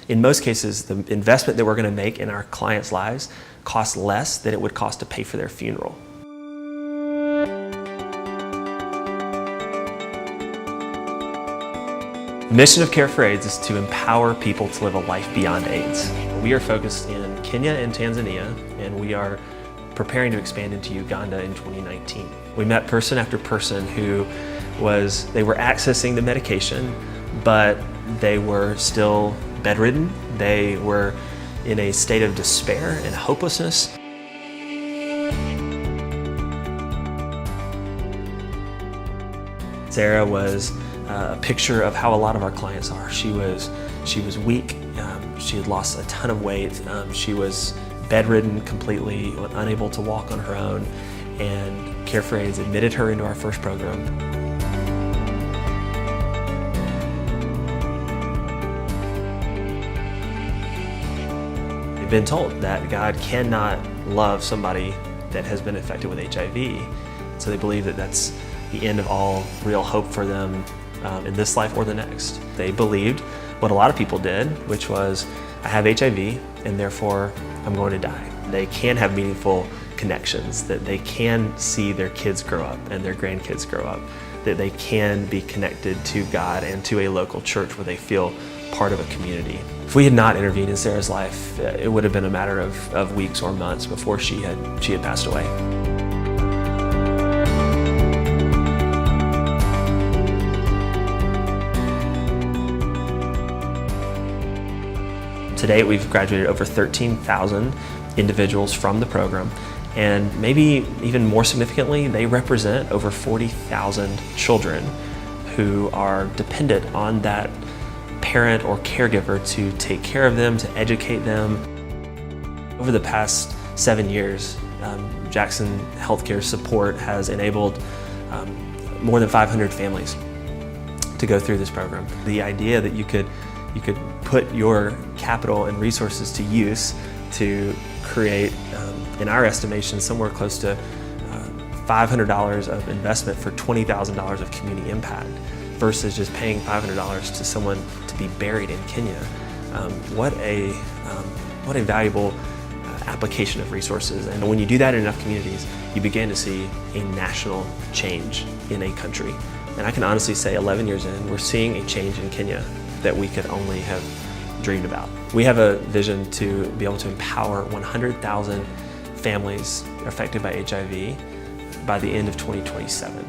In most cases, the investment that we're going to make in our clients' lives costs less than it would cost to pay for their funeral. The mission of Care for AIDS is to empower people to live a life beyond AIDS. We are focused in Kenya and Tanzania, and we are preparing to expand into Uganda in 2019. We met person after person who they were accessing the medication, but they were still bedridden. They were in a state of despair and hopelessness. Sarah was a picture of how a lot of our clients are. She was weak. She had lost a ton of weight. She was bedridden completely, unable to walk on her own, and Care for AIDS admitted her into our first program. They've been told that God cannot love somebody that has been affected with HIV, so they believe that that's the end of all real hope for them in this life or the next. They believed what a lot of people did, which was, I have HIV and therefore I'm going to die. They can have meaningful connections, that they can see their kids grow up and their grandkids grow up, that they can be connected to God and to a local church where they feel part of a community. If we had not intervened in Sarah's life, it would have been a matter of weeks or months before she had passed away. To date, we've graduated over 13,000 individuals from the program, and maybe even more significantly, they represent over 40,000 children who are dependent on that parent or caregiver to take care of them, to educate them. Over the past 7 years, Jackson Healthcare Support has enabled more than 500 families to go through this program. The idea that you could put your capital and resources to use to create, in our estimation, somewhere close to $500 of investment for $20,000 of community impact versus just paying $500 to someone to be buried in Kenya. What a valuable application of resources. And when you do that in enough communities, you begin to see a national change in a country. And I can honestly say 11 years in, we're seeing a change in Kenya that we could only have dreamed about. We have a vision to be able to empower 100,000 families affected by HIV by the end of 2027.